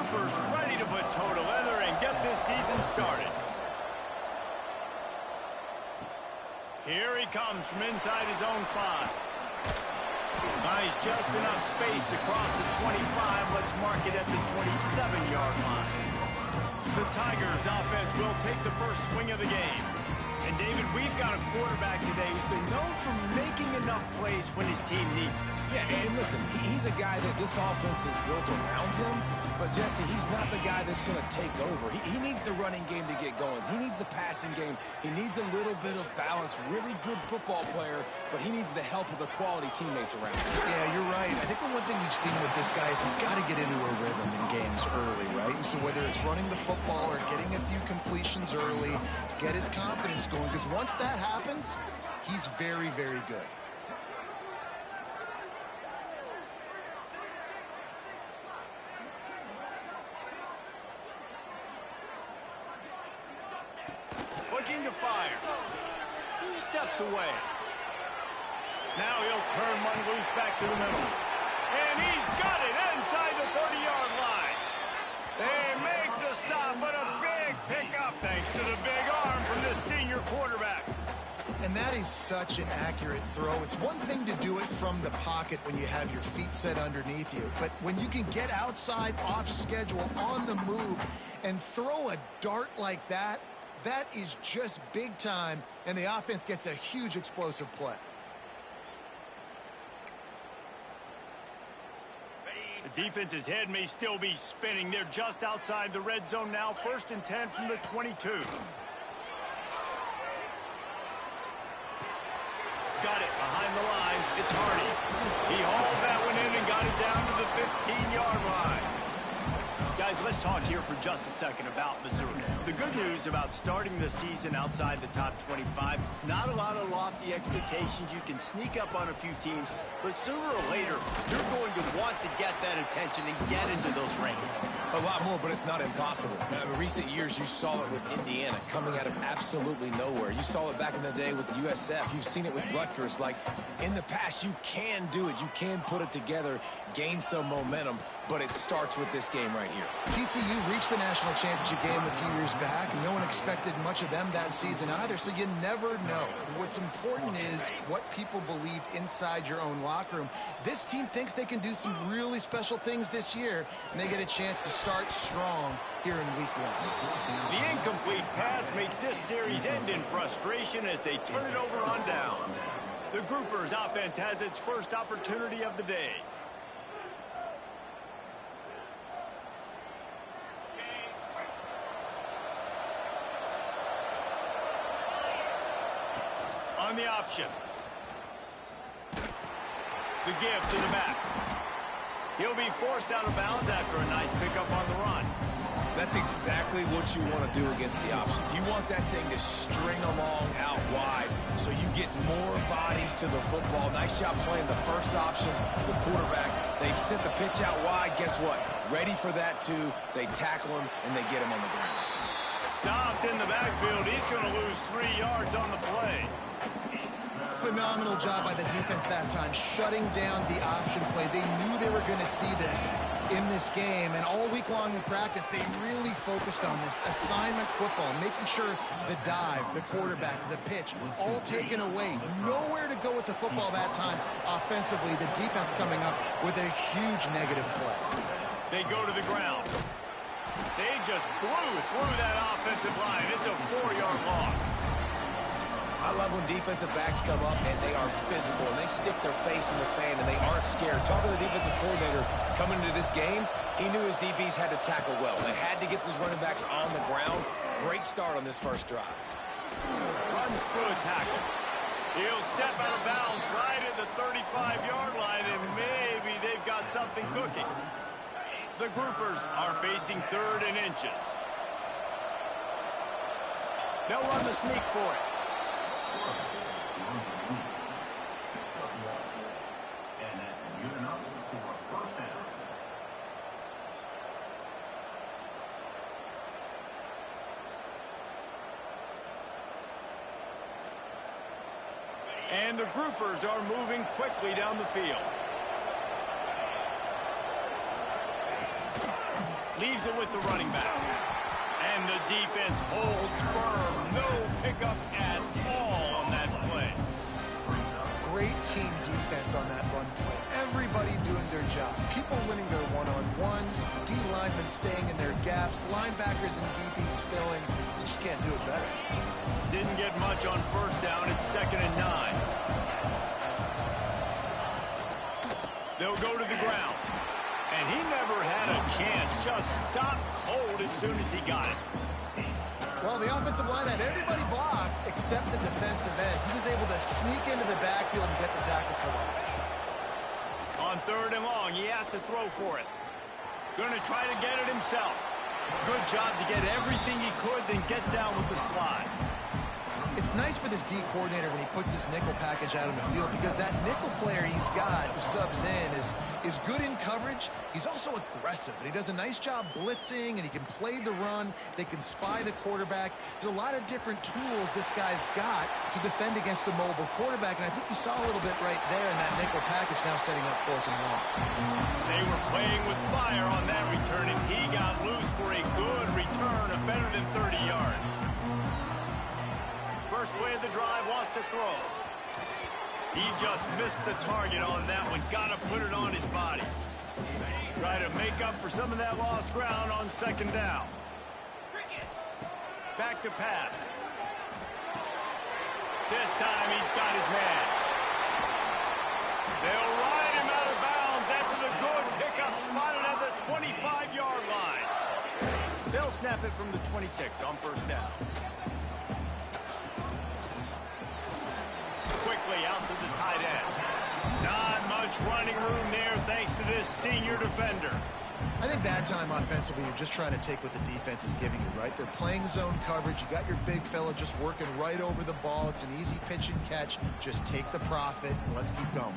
groupers ready to put toe to leather and get this season started. Here he comes from inside his own 5. Buys just enough space across the 25. Let's mark it at the 27-yard line. The Tigers offense will take the first swing of the game. And, David, we've got a quarterback today who's been known for making enough plays when his team needs them. Yeah, and listen, he's a guy that this offense is built around him. But, Jesse, he's not the guy that's going to take over. He needs the running game to get going. He needs the passing game. He needs a little bit of balance. Really good football player, but he needs the help of the quality teammates around him. Yeah, you're right. I think the one thing we've seen with this guy is he's got to get into a rhythm in games early, right? And so whether it's running the football or getting a few completions early to get his confidence going, because once that happens, he's very, very good. Looking to fire. Steps away. Now he'll turn one loose back to the middle. And he's got it inside the 30-yard line. They make the stop, but a big pickup thanks to the big arm from this senior quarterback. And that is such an accurate throw. It's one thing to do it from the pocket when you have your feet set underneath you, but when you can get outside, off schedule, on the move, and throw a dart like that, that is just big time, and the offense gets a huge explosive play. The defense's head may still be spinning. They're just outside the red zone now. 1st and 10 from the 22. Got it behind the line. It's Hardy. He hauled that one in and got it down to the 15-yard line. Guys, let's talk here for just a second about Missouri. The good news about starting the season outside the top 25, not a lot of lofty expectations. You can sneak up on a few teams, but sooner or later, you're going to want to get that attention and get into those rankings. A lot more, but it's not impossible. Now, in recent years, you saw it with Indiana coming out of absolutely nowhere. You saw it back in the day with USF. You've seen it with Rutgers. Like, in the past, you can do it. You can put it together, gain some momentum, but it starts with this game right here. TCU reached the national championship game a few years back, and no one expected much of them that season either, so you never know. What's important is what people believe inside your own locker room. This team thinks they can do some really special things this year, and they get a chance to start strong here in week 1. The incomplete pass makes this series end in frustration as they turn it over on downs. The Groupers offense has its first opportunity of the day. On the option. The give to the back. He'll be forced out of bounds after a nice pickup on the run. That's exactly what you want to do against the option. You want that thing to string along out wide so you get more bodies to the football. Nice job playing the first option, the quarterback. They've sent the pitch out wide. Guess what? Ready for that, too. They tackle him, and they get him on the ground. Stopped in the backfield. He's going to lose 3 yards on the play. Phenomenal job by the defense that time, shutting down the option play. They knew they were going to see this in this game, and all week long in practice, they really focused on this assignment football, making sure the dive, the quarterback, the pitch, all taken away. Nowhere to go with the football that time offensively. The defense coming up with a huge negative play. They go to the ground. They just blew through that offensive line. It's a 4-yard loss. I love when defensive backs come up and they are physical and they stick their face in the fan and they aren't scared. Talking to the defensive coordinator coming into this game, he knew his DBs had to tackle well. They had to get those running backs on the ground. Great start on this first drive. Runs through a tackle. He'll step out of bounds right at the 35-yard line, and maybe they've got something cooking. The Groupers are facing 3rd and inches. They'll run the sneak for it. And the Groupers are moving quickly down the field. Leaves it with the running back. And the defense holds firm. No pickup at all on that play. Great team defense on that run play. Everybody doing their job. People winning their one-on-ones, D linemen staying in their gaps, linebackers and DBs filling. You just can't do it better. Didn't get much on first down. It's 2nd and 9. They'll go to the ground. And he never had a chance. Just stopped cold as soon as he got it. Well, the offensive line had everybody blocked except the defensive end. He was able to sneak into the backfield and get the tackle for loss. On 3rd and long, he has to throw for it. Going to try to get it himself. Good job to get everything he could, then get down with the slide. It's nice for this D coordinator when he puts his nickel package out on the field because that nickel player he's got who subs in is good in coverage. He's also aggressive, and he does a nice job blitzing, and he can play the run. They can spy the quarterback. There's a lot of different tools this guy's got to defend against a mobile quarterback, and I think you saw a little bit right there in that nickel package now setting up 4th and long. They were playing with fire on that return, and he got loose for a good return of better than 30 yards. First play of the drive, wants to throw. He just missed the target on that one. Got to put it on his body. Try to make up for some of that lost ground on 2nd down. Back to pass. This time he's got his man. They'll ride him out of bounds after the good pickup spotted at the 25-yard line. They'll snap it from the 26 on 1st down. Quickly out to the tight end. Not much running room there thanks to this senior defender. I think that time offensively, you're just trying to take what the defense is giving you, right? They're playing zone coverage. You got your big fella just working right over the ball. It's an easy pitch and catch. Just take the profit and let's keep going.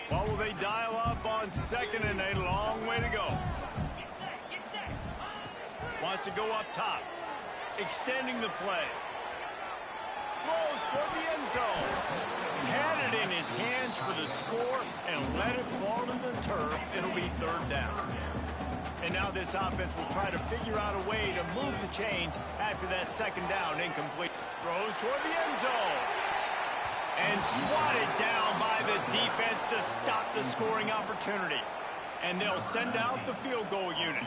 What will they dial up on 2nd and a long way to go? Wants to go up top. Extending the play. Throws toward the end zone. Had it in his hands for the score and let it fall to the turf. It'll be 3rd down. And now this offense will try to figure out a way to move the chains after that 2nd down incomplete. Throws toward the end zone. And swatted down by the defense to stop the scoring opportunity. And they'll send out the field goal unit.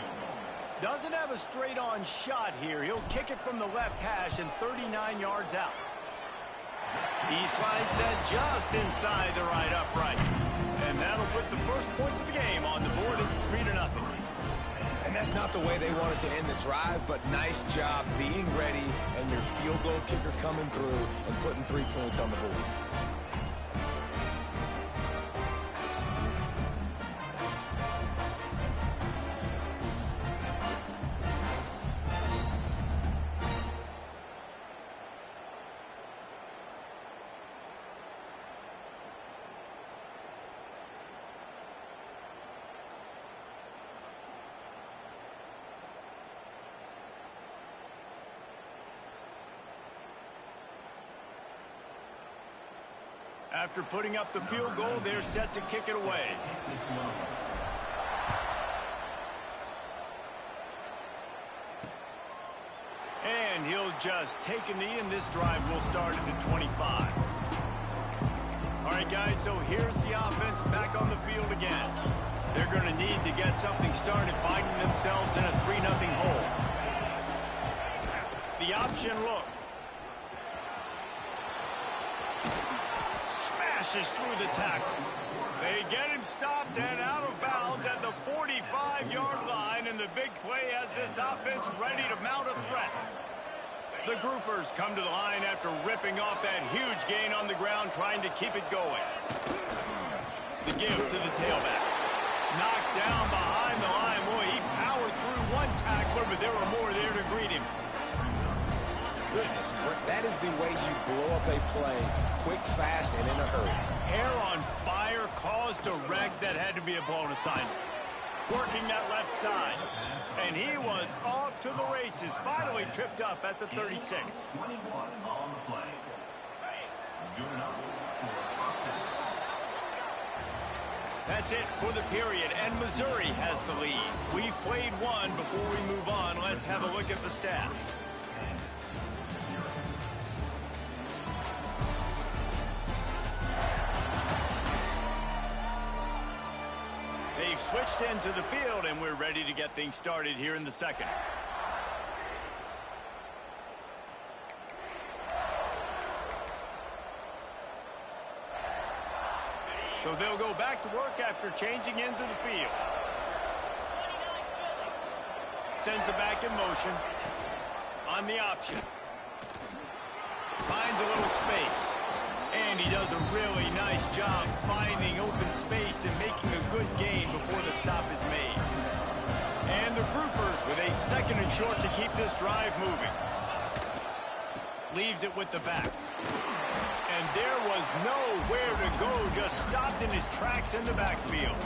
Doesn't have a straight-on shot here. He'll kick it from the left hash and 39 yards out. He slides that just inside the right upright. And that'll put the first points of the game on the board. It's 3-0. And that's not the way they wanted to end the drive, but nice job being ready and your field goal kicker coming through and putting 3 points on the board. After putting up the field goal, they're set to kick it away. And he'll just take a knee, and this drive will start at the 25. All right, guys, so here's the offense back on the field again. They're going to need to get something started, finding themselves in a 3-0 hole. The option look. Smashes through the tackle. They get him stopped and out of bounds at the 45-yard line, and the big play has this offense ready to mount a threat. The groupers come to the line after ripping off that huge gain on the ground, trying to keep it going. The give to the tailback. Knocked down behind the line. Boy, he powered through one tackler, but there were more there to greet him. Goodness, that is the way you blow up a play quick, fast, and in a hurry. Hair on fire caused a wreck that had to be a blown assignment. Working that left side. And he was off to the races. Finally tripped up at the 36. 21 on the play. Good enough for That's it for the period, and Missouri has the lead. We've played one. Before we move on, let's have a look at the stats. They've switched into the field, and we're ready to get things started here in the second. So they'll go back to work after changing into the field. Sends it back in motion. On the option. Finds a little space. And he does a really nice job finding open space and making a good gain before the stop is made. And the Groupers with a second and short to keep this drive moving. Leaves it with the back. And there was nowhere to go, just stopped in his tracks in the backfield.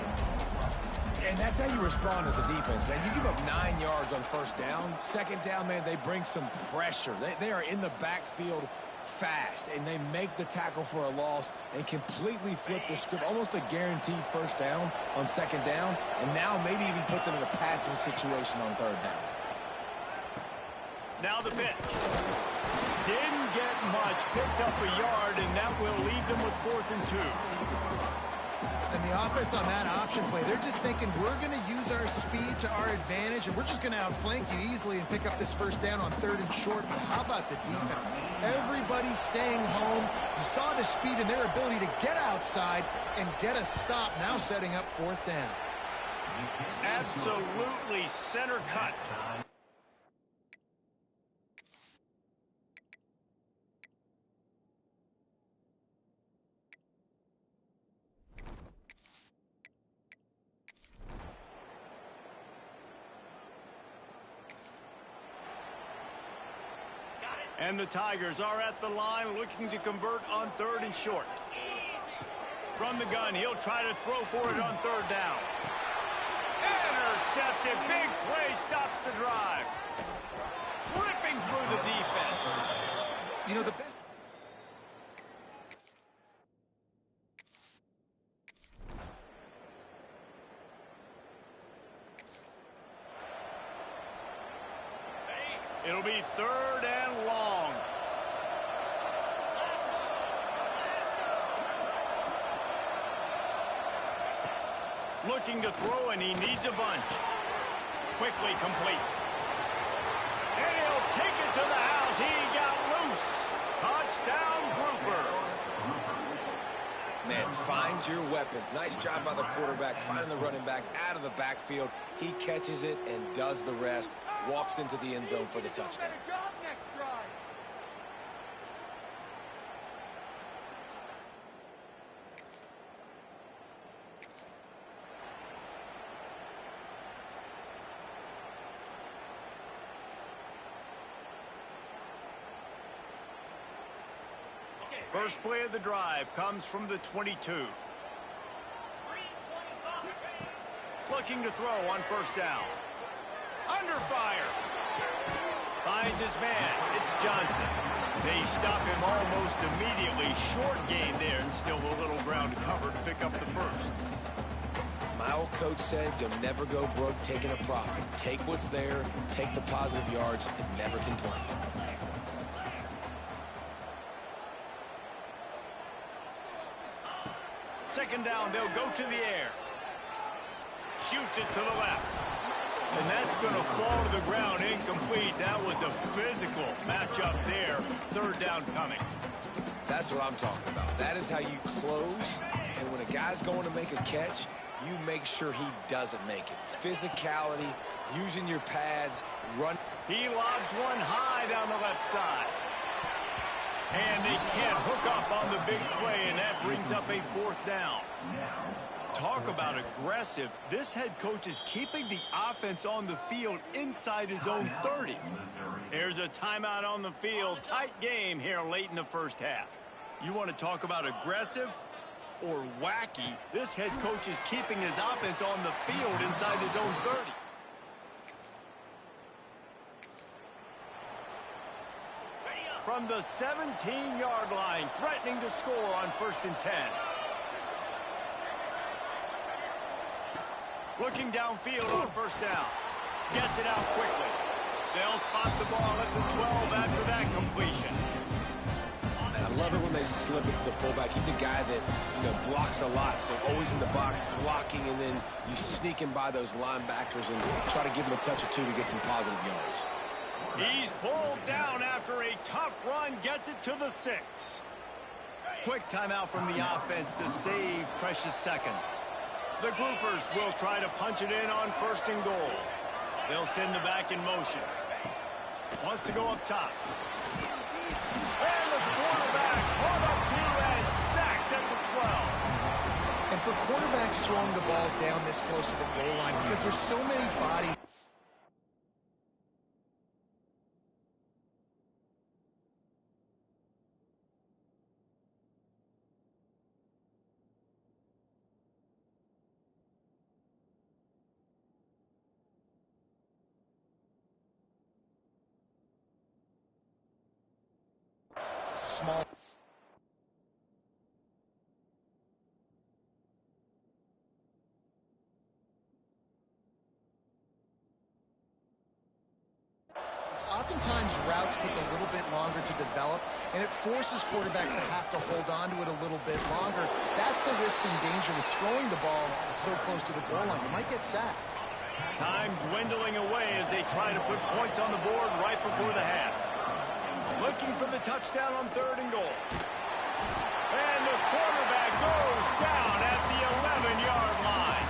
And that's how you respond as a defense, man. You give up 9 yards on first down. Second down, man, they bring some pressure. They are in the backfield fast, and they make the tackle for a loss and completely flip the script. Almost a guaranteed first down on second down, and now maybe even put them in a passing situation on third down. Now the pitch. Didn't get much, picked up a yard, and that will leave them with 4th and 2. And the offense on that option play, they're just thinking we're going to use our speed to our advantage, and we're just going to outflank you easily and pick up this first down on 3rd and short. But how about the defense? Everybody's staying home. You saw the speed and their ability to get outside and get a stop, now setting up 4th down. Absolutely center cut. And the Tigers are at the line looking to convert on 3rd and short. From the gun, he'll try to throw for it on 3rd down. Intercepted. Big play stops the drive. Ripping through the defense. You know, the best... It'll be 3rd and long. Looking to throw, and he needs a bunch. Quickly complete. And he'll take it to the house. He got loose. Touchdown, Groupers. Man, find your weapons. Nice job by the quarterback, finding the running back out of the backfield. He catches it and does the rest. Walks into the end zone for the touchdown. First play of the drive comes from the 22. Looking to throw on 1st down. Under fire. Finds his man. It's Johnson. They stop him almost immediately. Short gain there, and still a little ground covered to pick up the first. My old coach said you'll never go broke taking a profit. Take what's there, take the positive yards, and never complain. Second down, they'll go to the air. Shoots it to the left. And that's going to fall to the ground incomplete. That was a physical matchup there. 3rd down coming. That's what I'm talking about. That is how you close. And when a guy's going to make a catch, you make sure he doesn't make it. Physicality, using your pads, run. He lobs one high down the left side. And they can't hook up on the big play, and that brings up a 4th down. Talk about aggressive. This head coach is keeping the offense on the field inside his own 30. There's a timeout on the field. Tight game here late in the first half. You want to talk about aggressive or wacky? This head coach is keeping his offense on the field inside his own 30. From the 17-yard line, threatening to score on 1st and 10. Looking downfield on first down. Gets it out quickly. They'll spot the ball at the 12 after that completion. I love it when they slip it to the fullback. He's a guy that, blocks a lot, so always in the box blocking, and then you sneak him by those linebackers and try to give him a touch or two to get some positive yards. He's pulled down after a tough run, gets it to the 6. Quick timeout from the offense to save precious seconds. The groupers will try to punch it in on 1st and goal. They'll send the back in motion. Wants to go up top. And the quarterback caught up to and sacked at the 12. And for quarterbacks throwing the ball down this close to the goal line, because there's so many bodies. Small. Oftentimes routes take a little bit longer to develop, and it forces quarterbacks to have to hold on to it a little bit longer. That's the risk and danger with throwing the ball so close to the goal line. You might get sacked. Time dwindling away as they try to put points on the board right before the half. Looking for the touchdown on 3rd and goal. And the quarterback goes down at the 11-yard line.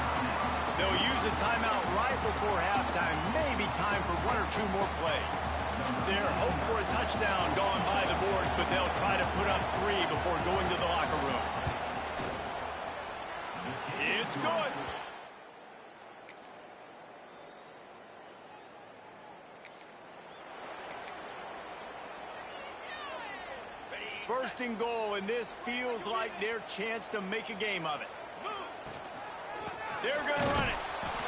They'll use a timeout right before halftime. Maybe time for 1 or 2 more plays. They're hoping for a touchdown going by the boards, but they'll try to put up 3 before going to the locker room. It's good. First and goal, and this feels like their chance to make a game of it. They're going to run it.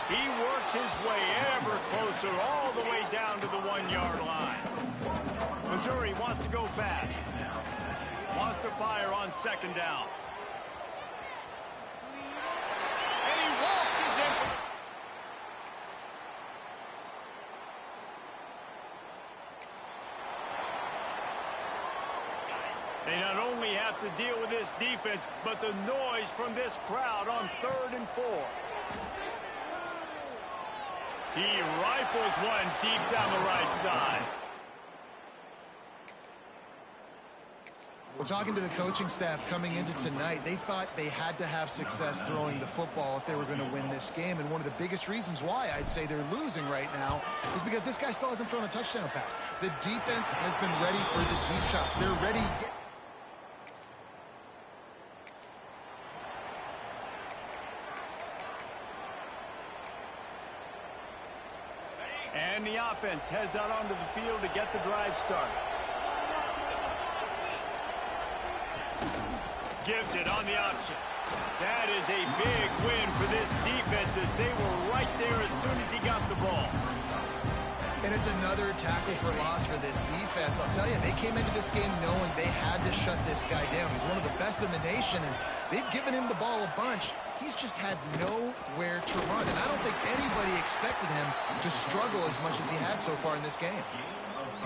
He works his way ever closer all the way down to the 1-yard line. Missouri wants to go fast. Wants to fire on 2nd down. And he walks his infamous. They not only have to deal with this defense, but the noise from this crowd on 3rd and 4. He rifles one deep down the right side. Well, talking to the coaching staff coming into tonight, they thought they had to have success throwing the football if they were going to win this game. And one of the biggest reasons why I'd say they're losing right now is because this guy still hasn't thrown a touchdown pass. The defense has been ready for the deep shots. They're ready. And the offense heads out onto the field to get the drive started. Gives it on the option. That is a big win for this defense as they were right there as soon as he got the ball. And it's another tackle for loss for this defense. I'll tell you, they came into this game knowing they had to shut this guy down. He's one of the best in the nation, and they've given him the ball a bunch. He's just had nowhere to run, and I don't think anybody expected him to struggle as much as he had so far in this game.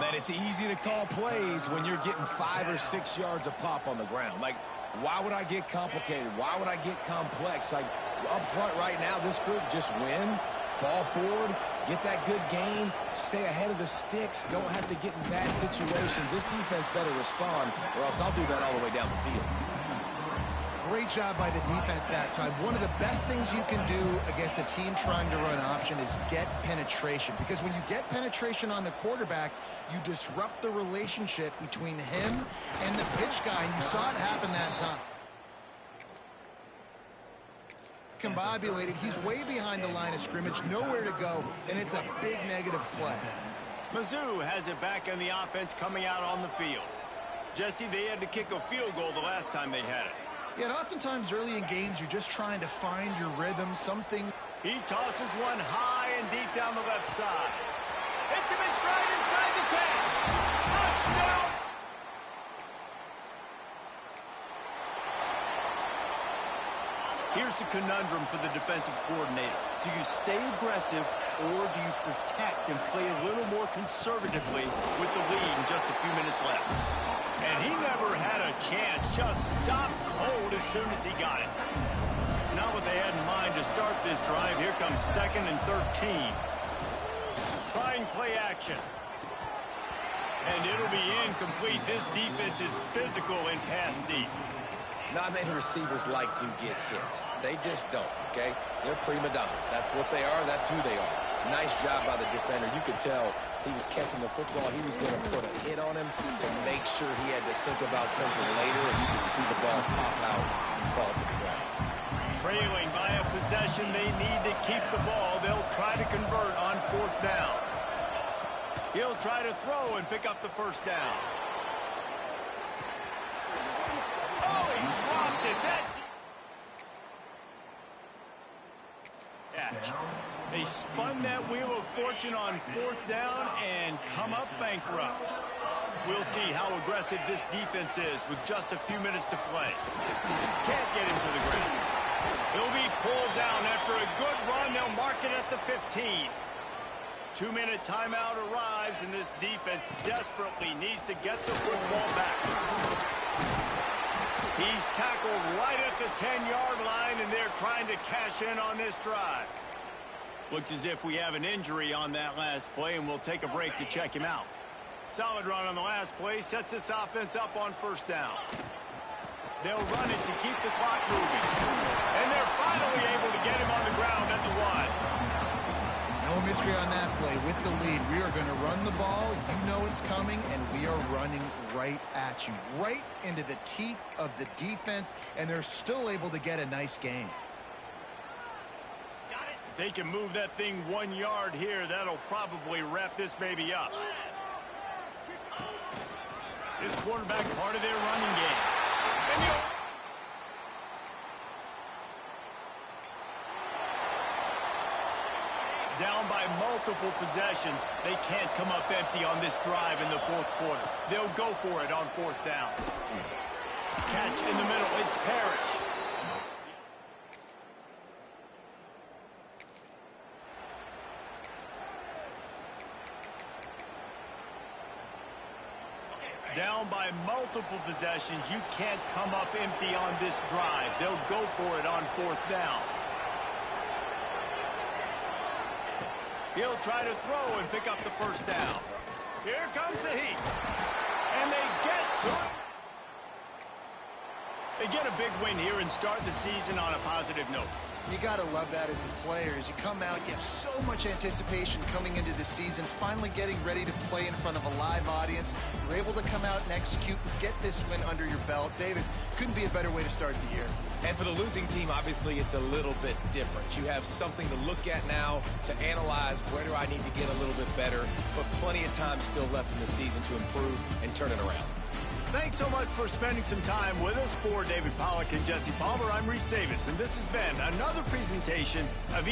That it's easy to call plays when you're getting 5 or 6 yards a pop on the ground. Like, why would I get complicated? Why would I get complex? Like, up front right now, this group just win, fall forward, get that good gain, stay ahead of the sticks, don't have to get in bad situations. This defense better respond, or else I'll do that all the way down the field. Great job by the defense that time. One of the best things you can do against a team trying to run option is get penetration. Because when you get penetration on the quarterback, you disrupt the relationship between him and the pitch guy. And you saw it happen that time. Combobulated. He's way behind the line of scrimmage, nowhere to go, and it's a big negative play. Mizzou has it back in the offense coming out on the field. Jesse, they had to kick a field goal the last time they had it. Yeah, and oftentimes early in games, you're just trying to find your rhythm, something. He tosses one high and deep down the left side. Hits him in stride inside the 10. Touchdown! Here's the conundrum for the defensive coordinator. Do you stay aggressive or do you protect and play a little more conservatively with the lead and just a few minutes left? And he never had a chance. Just stopped cold as soon as he got it. Not what they had in mind to start this drive. Here comes 2nd and 13. Trying play action. And it'll be incomplete. This defense is physical and pass deep. Not many receivers like to get hit. They just don't, okay? They're prima donnas. That's what they are. That's who they are. Nice job by the defender. You could tell he was catching the football. He was going to put a hit on him to make sure he had to think about something later, and you could see the ball pop out and fall to the ground. Trailing by a possession, they need to keep the ball. They'll try to convert on 4th down. He'll try to throw and pick up the 1st down. Oh, he dropped it. They spun that wheel of fortune on 4th down and come up bankrupt. We'll see how aggressive this defense is with just a few minutes to play. Can't get him to the ground. He'll be pulled down after a good run. They'll mark it at the 15. 2-minute timeout arrives, and this defense desperately needs to get the football back. He's tackled right at the 10-yard line, and they're trying to cash in on this drive. Looks as if we have an injury on that last play, and we'll take a break to check him out. Solid run on the last play. Sets this offense up on 1st down. They'll run it to keep the clock moving. And they're finally able to get him on the ground at the 1. No mystery on that play. With the lead, we are going to run the ball. You know it's coming, and we are running right at you. Right into the teeth of the defense, and they're still able to get a nice gain. If they can move that thing 1 yard here, that'll probably wrap this baby up. This quarterback part of their running game. And down by multiple possessions. They can't come up empty on this drive in the 4th quarter. They'll go for it on 4th down. Catch in the middle. It's Parrish. Down by multiple possessions. You can't come up empty on this drive. They'll go for it on 4th down. He'll try to throw and pick up the 1st down. Here comes the heat. And they get to it. They get a big win here and start the season on a positive note. You got to love that as the players. You come out, you have so much anticipation coming into the season, finally getting ready to play in front of a live audience. You're able to come out and execute and get this win under your belt. David, couldn't be a better way to start the year. And for the losing team, obviously, it's a little bit different. You have something to look at now to analyze where do I need to get a little bit better, but plenty of time still left in the season to improve and turn it around. Thanks so much for spending some time with us. For David Pollack and Jesse Palmer, I'm Reese Davis, and this has been another presentation of